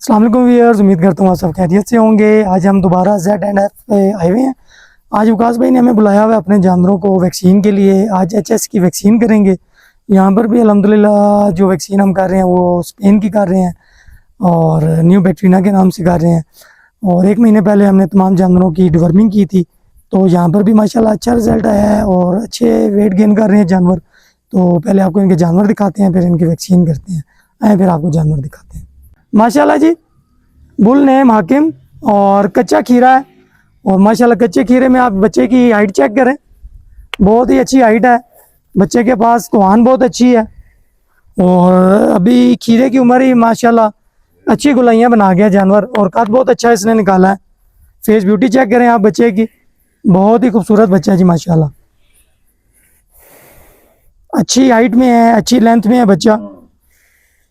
अस्सलाम वालेकुम व्यूअर्स, उम्मीद करता हूँ आप सब खैरियत से होंगे। आज हम दोबारा ZNF पे आए हुए हैं। आज वकास भाई ने हमें बुलाया हुआ है अपने जानवरों को वैक्सीन के लिए। आज HS की वैक्सीन करेंगे। यहाँ पर भी अल्हम्दुलिल्लाह जो वैक्सीन हम कर रहे हैं वो स्पेन की कर रहे हैं और न्यू बैक्टीरिया के नाम से कर रहे हैं। और 1 महीने पहले हमने तमाम जानवरों की डिवर्मिंग की थी, तो यहाँ पर भी माशाल्लाह अच्छा रिज़ल्ट आया है और अच्छे वेट गेन कर रहे हैं जानवर। तो पहले आपको इनके जानवर दिखाते हैं, फिर इनकी वैक्सीन करते हैं। आए फिर आपको जानवर दिखाते हैं। माशाल्लाह जी, बुल नेम हाकिम और कच्चा खीरा है। और माशाल्लाह कच्चे खीरे में आप बच्चे की हाइट चेक करें, बहुत ही अच्छी हाइट है। बच्चे के पास कोहान बहुत अच्छी है और अभी खीरे की उम्र ही माशाल्लाह अच्छी गुलाइयाँ बना गया जानवर और कद बहुत अच्छा इसने निकाला है। फेस ब्यूटी चेक करें आप बच्चे की, बहुत ही खूबसूरत बच्चा है जी माशाल्लाह। अच्छी हाइट में है, अच्छी लेंथ में है बच्चा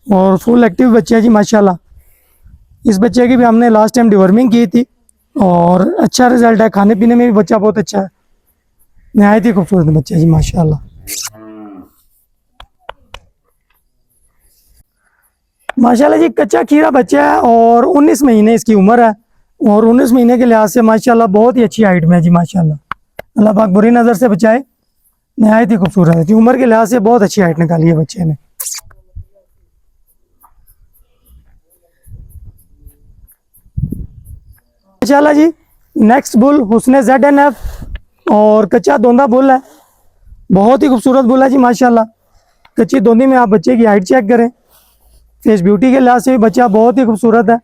और फुल एक्टिव बच्चा है जी माशाल्लाह। इस बच्चे की भी हमने लास्ट टाइम डिवर्मिंग की थी और अच्छा रिजल्ट है। खाने पीने में भी बच्चा बहुत अच्छा है, नहायत ही खूबसूरत बच्चा है जी माशाल्लाह। माशाल्लाह जी, कच्चा खीरा बच्चा है और 19 महीने इसकी उम्र है और 19 महीने के लिहाज से माशाल्लाह बहुत ही अच्छी हाइट में है जी माशाल्लाह। अल्लाह पाक बुरी नज़र से बचाए, नहायत ही खूबसूरत है जी। उम्र के लिहाज से बहुत अच्छी हाइट निकाली है बच्चे ने। माशाल्लाह जी, नेक्स्ट बुल हुस्ने ZNF और कच्चा दोंदा बुल है। बहुत ही खूबसूरत बुल है जी माशाल्लाह। कच्ची दोंदी में आप बच्चे की हाइट चेक करें, फेस ब्यूटी के लिहाज से भी बच्चा बहुत ही खूबसूरत है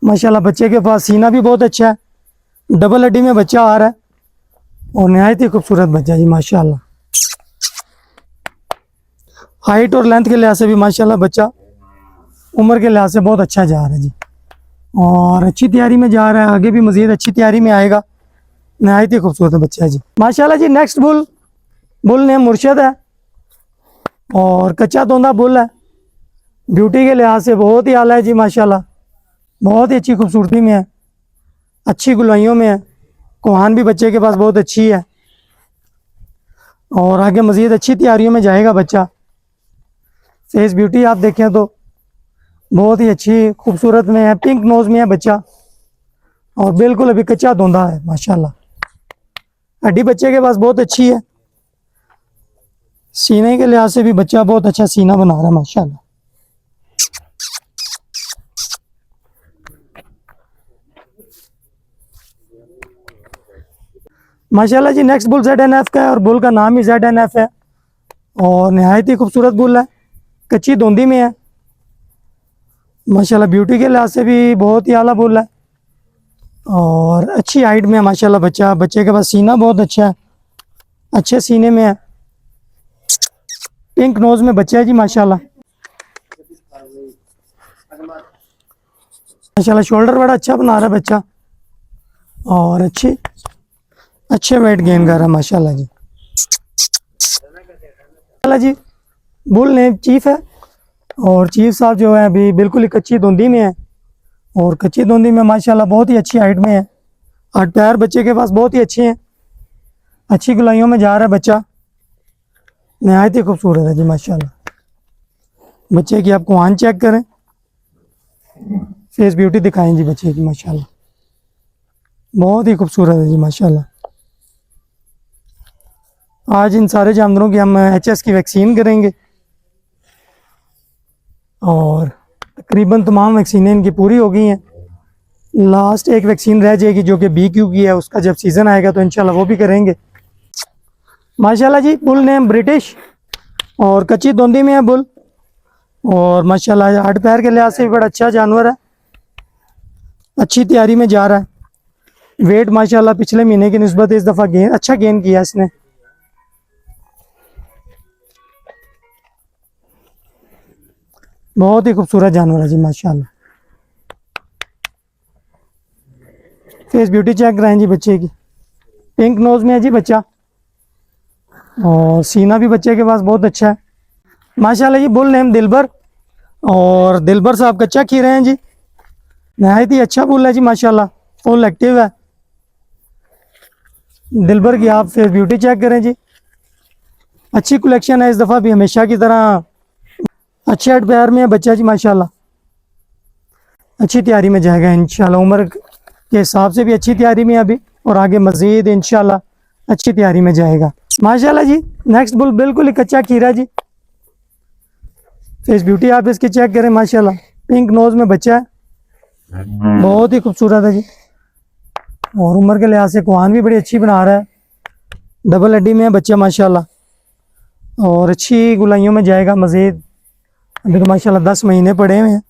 माशाल्लाह। बच्चे के पास सीना भी बहुत अच्छा है, डबल हड्डी में बच्चा आ रहा है और नहायत ही खूबसूरत बच्चा जी माशाल्लाह। हाइट और लेंथ के लिहाज से भी माशाल्लाह बच्चा उम्र के लिहाज से बहुत अच्छा जा रहा है जी और अच्छी तैयारी में जा रहा है। आगे भी मज़ीद अच्छी तैयारी में आएगा। नहायत ही खूबसूरत बच्चा है जी माशाल्लाह जी। नेक्स्ट बुल नेम मुर्शद है और कच्चा दोंदा बुल है। ब्यूटी के लिहाज से बहुत ही आला है जी माशाल्लाह। बहुत ही अच्छी खूबसूरती में है, अच्छी गुलाइयों में है। कोहान भी बच्चे के पास बहुत अच्छी है और आगे मज़ीद अच्छी तैयारियों में जाएगा बच्चा। फेस ब्यूटी आप देखें तो बहुत ही अच्छी खूबसूरत में है, पिंक नोज में है बच्चा और बिल्कुल अभी कच्चा धोंदा है माशाल्लाह। हड्डी बच्चे के पास बहुत अच्छी है। सीने के लिहाज से भी बच्चा बहुत अच्छा सीना बना रहा है माशाल्लाह। माशाल्लाह जी, नेक्स्ट बुल ZNF का है और बुल का नाम ही ZNF है और नहायत ही खूबसूरत बुल है। कच्ची धोंदी में है माशाल्लाह। ब्यूटी के लिहाज से भी बहुत ही आला बुल है और अच्छी हाइट में है माशाल्लाह बच्चा। बच्चे के पास सीना बहुत अच्छा है, अच्छे सीने में है। पिंक नोज में बच्चा है जी माशाल्लाह। माशाल्लाह शोल्डर बड़ा अच्छा बना रहा है बच्चा और अच्छे वेट गेन कर रहा है माशाल्लाह जी। माशाल्लाह जी, बुल नेम चीफ है और चीफ साहब जो है अभी बिल्कुल ही कच्ची धुंधी में है और कच्ची धुंधी में माशाल्लाह बहुत ही अच्छी हाइट में है। और पैर बच्चे के पास बहुत ही अच्छे हैं, अच्छी गुलाइयों में जा रहा है बच्चा। नहायत ही खूबसूरत है जी माशाल्लाह। बच्चे की आप कोहान चेक करें, फेस ब्यूटी दिखाएं जी बच्चे की माशाल्लाह। बहुत ही खूबसूरत है जी माशाल्लाह। आज इन सारे जानवरों की हम HS की वैक्सीन करेंगे और तकरीबन तमाम वैक्सीनें इनकी पूरी हो गई हैं। लास्ट एक वैक्सीन रह जाएगी जो कि BQ की है, उसका जब सीज़न आएगा तो इंशाल्लाह वो भी करेंगे माशाल्लाह जी। बुल नेम ब्रिटिश और कच्ची दोंदी में है बुल और माशाल्लाह हड्ड पैर के लिहाज से भी बड़ा अच्छा जानवर है, अच्छी तैयारी में जा रहा है। वेट माशाल्लाह पिछले महीने की निस्बत इस दफ़ा अच्छा गेन किया इसने। बहुत ही खूबसूरत जानवर है जी माशाल्लाह। फेस ब्यूटी चेक कराएं जी बच्चे की, पिंक नोज में है जी बच्चा और सीना भी बच्चे के पास बहुत अच्छा है माशाल्लाह जी। बुल नेम दिलबर और दिलबर साहब कच्चा खीरे हैं जी। नहायत ही अच्छा बुल है जी माशाल्लाह, फुल एक्टिव है। दिलबर की आप फेस ब्यूटी चेक करें जी, अच्छी कलेक्शन है इस दफ़ा भी हमेशा की तरह। अच्छे हट पैर में है बच्चा जी माशाल्लाह। अच्छी तैयारी में जाएगा इंशाल्लाह। उम्र के हिसाब से भी अच्छी तैयारी में है अभी, और आगे मज़ीद इंशाल्लाह अच्छी तैयारी में जाएगा माशाल्लाह जी। नेक्स्ट बुल बिल्कुल ही कच्चा खीरा जी। फेस ब्यूटी आप इसकी चेक करें माशाल्लाह। पिंक नोज में बच्चा है, बहुत ही खूबसूरत है जी। और उम्र के लिहाज से कुआन भी बड़ी अच्छी बना रहा है, डबल हड्डी में है बच्चा माशाल्लाह, और अच्छी गुलाइयों में जाएगा मज़ीद। अभी तो माशाल्लाह 10 महीने पड़े हुए हैं,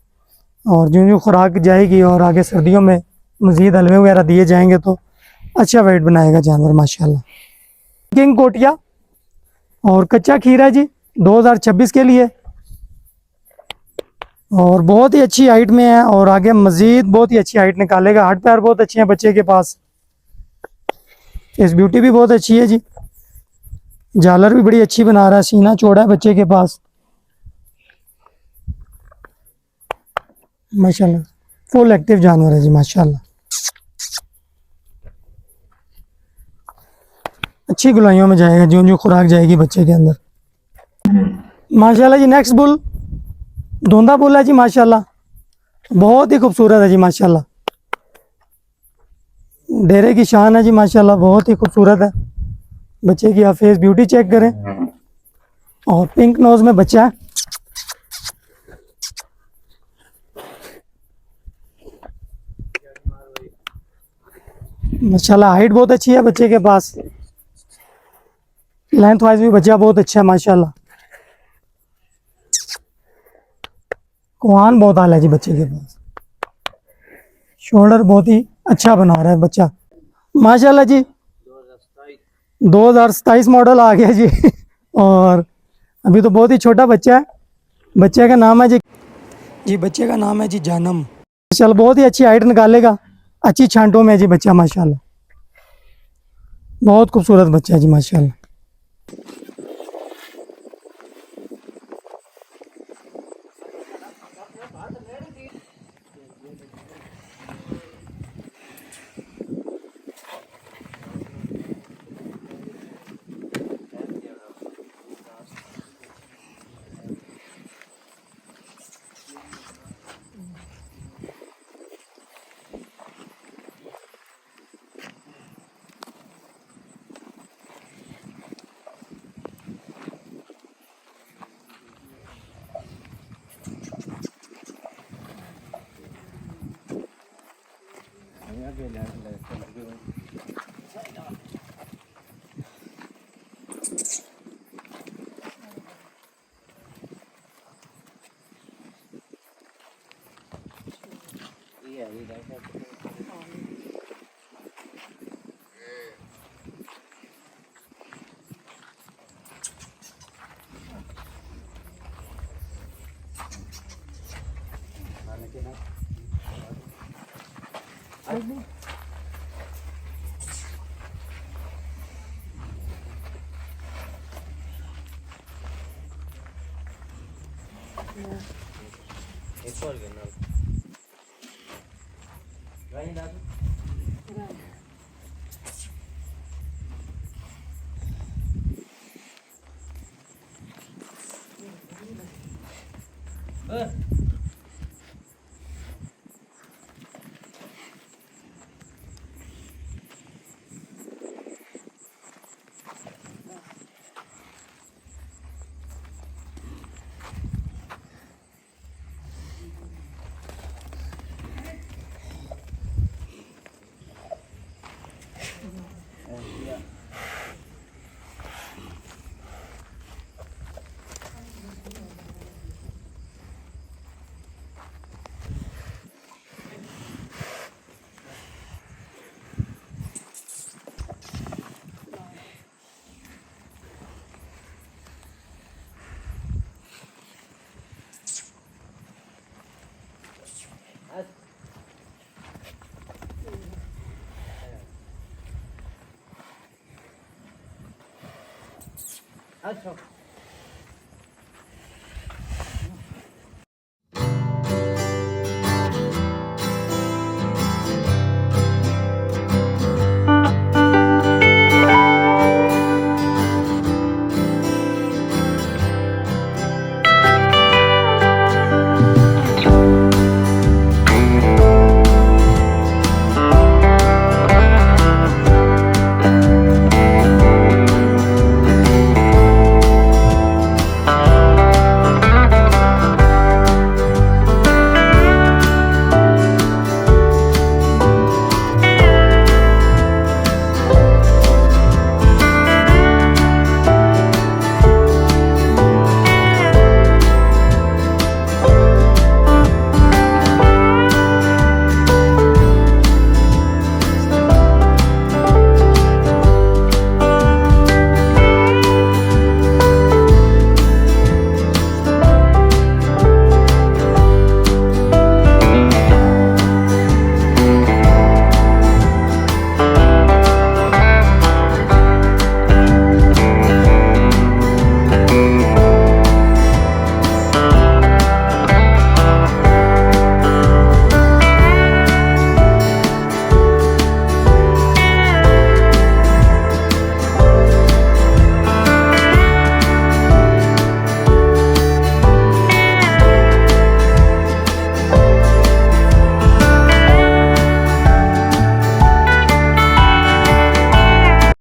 और जो जो खुराक जाएगी और आगे सर्दियों में मज़ीद हलवे वगैरह दिए जाएंगे तो अच्छा वेट बनाएगा जानवर माशाल्लाह। किंग कोटिया और कच्चा खीरा जी 2026 के लिए, और बहुत ही अच्छी हाइट में है, और आगे मज़ीद बहुत ही अच्छी हाइट निकालेगा। हाथ पैर बहुत अच्छे हैं बच्चे के पास, फेस ब्यूटी भी बहुत अच्छी है जी। झालर भी बड़ी अच्छी बना रहा है, सीना चौड़ा है बच्चे के पास माशाल्लाह। फुल एक्टिव जानवर है जी माशाल्लाह। अच्छी गुलाइयों में जाएगा जो जो खुराक जाएगी बच्चे के अंदर माशाल्लाह जी। नेक्स्ट बुल धोंदा बुल है जी माशाल्लाह, बहुत ही खूबसूरत है जी माशाल्लाह। डेरे की शान है जी माशाल्लाह, बहुत ही खूबसूरत है बच्चे की। आप फेस ब्यूटी चेक करें, और पिंक नोज में बच्चा है माशाल्लाह। हाइट बहुत अच्छी है बच्चे के पास, लेंथ वाइज भी बच्चा बहुत अच्छा है माशाल्लाह। कुआन बहुत आला है जी बच्चे के पास, शोल्डर बहुत ही अच्छा बना रहा है बच्चा माशाल्लाह जी। 2027 मॉडल आ गया जी और अभी तो बहुत ही छोटा बच्चा है। बच्चे का नाम है जी बच्चे का नाम है जी जानम माशाल्लाह। बहुत ही अच्छी हाइट निकालेगा, अच्छी छांटों में है जी बच्चा माशाल्लाह। बहुत खूबसूरत बच्चा है जी माशाल्लाह। अच्छा